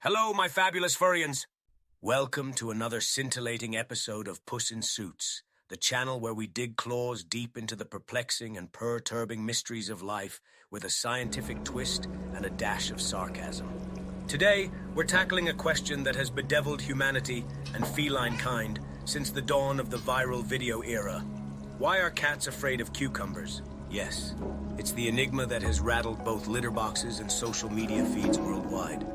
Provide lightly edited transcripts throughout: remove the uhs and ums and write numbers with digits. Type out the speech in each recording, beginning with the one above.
Hello, my fabulous furrians. Welcome to another scintillating episode of Puss in Suits, the channel where we dig claws deep into the perplexing and perturbing mysteries of life with a scientific twist and a dash of sarcasm. Today, we're tackling a question that has bedeviled humanity and feline kind since the dawn of the viral video era. Why are cats afraid of cucumbers? Yes, it's the enigma that has rattled both litter boxes and social media feeds worldwide.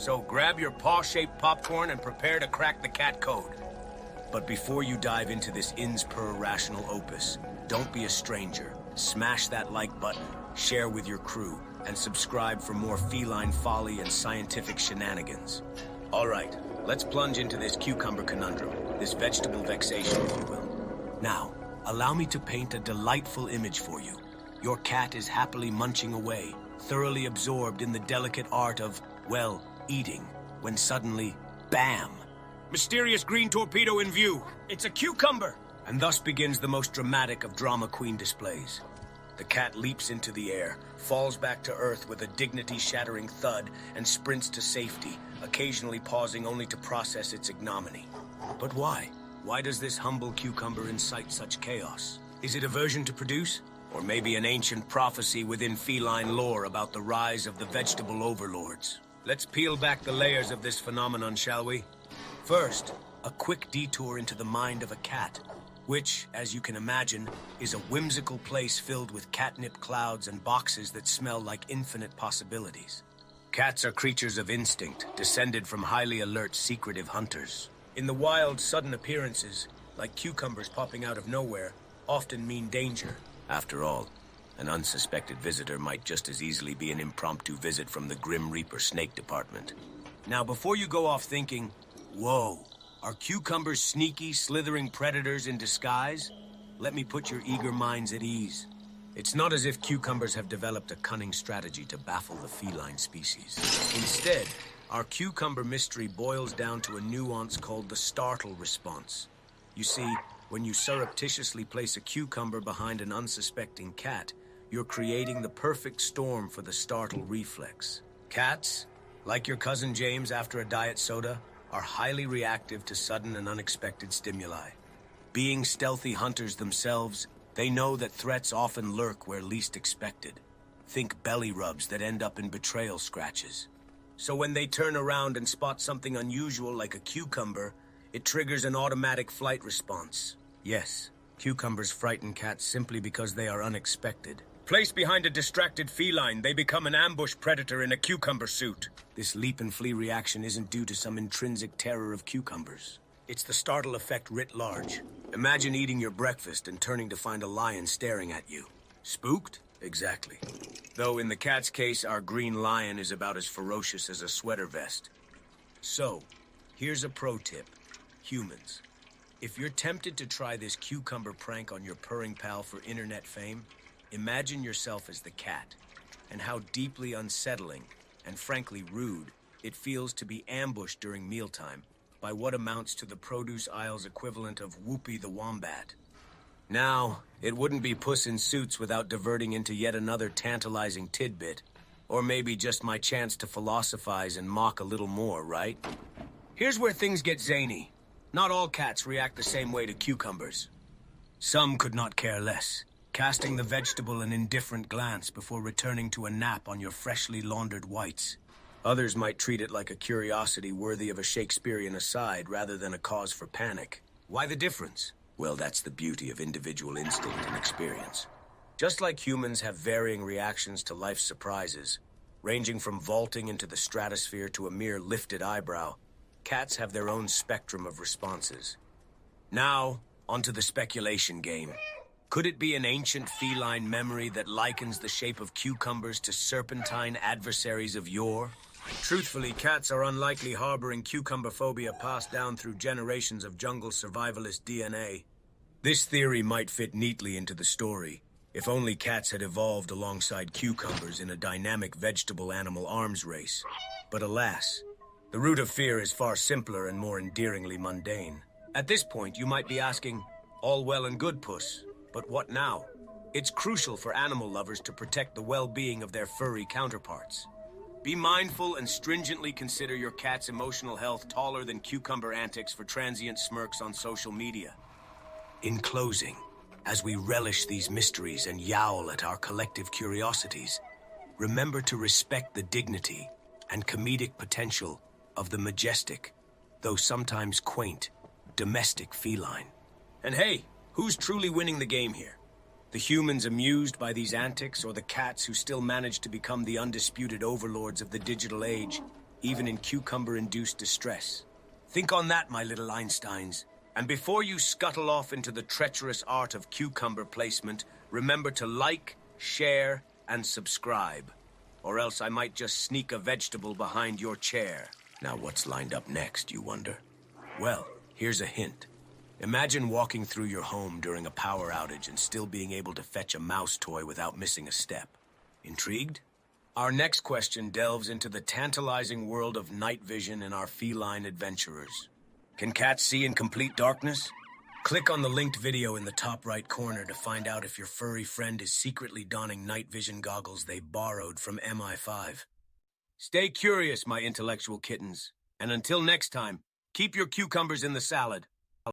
So grab your paw-shaped popcorn and prepare to crack the cat code. But before you dive into this ins-per rational opus, don't be a stranger. Smash that like button, share with your crew, and subscribe for more feline folly and scientific shenanigans. All right, let's plunge into this cucumber conundrum, this vegetable vexation, if you will. Now, allow me to paint a delightful image for you. Your cat is happily munching away, thoroughly absorbed in the delicate art of, well, eating, when suddenly, bam! Mysterious green torpedo in view. It's a cucumber! And thus begins the most dramatic of drama queen displays. The cat leaps into the air, falls back to earth with a dignity-shattering thud, and sprints to safety, occasionally pausing only to process its ignominy. But why? Why does this humble cucumber incite such chaos? Is it aversion to produce? Or maybe an ancient prophecy within feline lore about the rise of the vegetable overlords? Let's peel back the layers of this phenomenon, shall we? First, a quick detour into the mind of a cat, which, as you can imagine, is a whimsical place filled with catnip clouds and boxes that smell like infinite possibilities. Cats are creatures of instinct, descended from highly alert, secretive hunters. In the wild, sudden appearances, like cucumbers popping out of nowhere, often mean danger. After all, an unsuspected visitor might just as easily be an impromptu visit from the Grim Reaper Snake Department. Now, before you go off thinking, whoa, are cucumbers sneaky, slithering predators in disguise? Let me put your eager minds at ease. It's not as if cucumbers have developed a cunning strategy to baffle the feline species. Instead, our cucumber mystery boils down to a nuance called the startle response. You see, when you surreptitiously place a cucumber behind an unsuspecting cat, you're creating the perfect storm for the startle reflex. Cats, like your cousin James after a diet soda, are highly reactive to sudden and unexpected stimuli. Being stealthy hunters themselves, they know that threats often lurk where least expected. Think belly rubs that end up in betrayal scratches. So when they turn around and spot something unusual like a cucumber, it triggers an automatic flight response. Yes, cucumbers frighten cats simply because they are unexpected. Placed behind a distracted feline, they become an ambush predator in a cucumber suit. This leap and flee reaction isn't due to some intrinsic terror of cucumbers. It's the startle effect writ large. Imagine eating your breakfast and turning to find a lion staring at you. Spooked? Exactly. Though in the cat's case, our green lion is about as ferocious as a sweater vest. So, here's a pro tip. Humans, if you're tempted to try this cucumber prank on your purring pal for internet fame, imagine yourself as the cat, and how deeply unsettling, and frankly rude, it feels to be ambushed during mealtime by what amounts to the produce aisle's equivalent of Whoopi the Wombat. Now, it wouldn't be Puss in Suits without diverting into yet another tantalizing tidbit, or maybe just my chance to philosophize and mock a little more, right? Here's where things get zany. Not all cats react the same way to cucumbers. Some could not care less, casting the vegetable an indifferent glance before returning to a nap on your freshly laundered whites. Others might treat it like a curiosity worthy of a Shakespearean aside rather than a cause for panic. Why the difference? Well, that's the beauty of individual instinct and experience. Just like humans have varying reactions to life's surprises, ranging from vaulting into the stratosphere to a mere lifted eyebrow, cats have their own spectrum of responses. Now, onto the speculation game. Could it be an ancient feline memory that likens the shape of cucumbers to serpentine adversaries of yore? Truthfully, cats are unlikely harboring cucumber phobia passed down through generations of jungle survivalist DNA. This theory might fit neatly into the story, if only cats had evolved alongside cucumbers in a dynamic vegetable-animal arms race. But alas, the root of fear is far simpler and more endearingly mundane. At this point, you might be asking, all well and good, Puss, but what now? It's crucial for animal lovers to protect the well-being of their furry counterparts. Be mindful and stringently consider your cat's emotional health taller than cucumber antics for transient smirks on social media. In closing, as we relish these mysteries and yowl at our collective curiosities, remember to respect the dignity and comedic potential of the majestic, though sometimes quaint, domestic feline. And hey, who's truly winning the game here? The humans amused by these antics, or the cats who still manage to become the undisputed overlords of the digital age, even in cucumber-induced distress? Think on that, my little Einsteins. And before you scuttle off into the treacherous art of cucumber placement, remember to like, share, and subscribe. Or else I might just sneak a vegetable behind your chair. Now what's lined up next, you wonder? Well, here's a hint. Imagine walking through your home during a power outage and still being able to fetch a mouse toy without missing a step. Intrigued? Our next question delves into the tantalizing world of night vision in our feline adventurers. Can cats see in complete darkness? Click on the linked video in the top right corner to find out if your furry friend is secretly donning night vision goggles they borrowed from MI5. Stay curious, my intellectual kittens. And until next time, keep your cucumbers in the salad.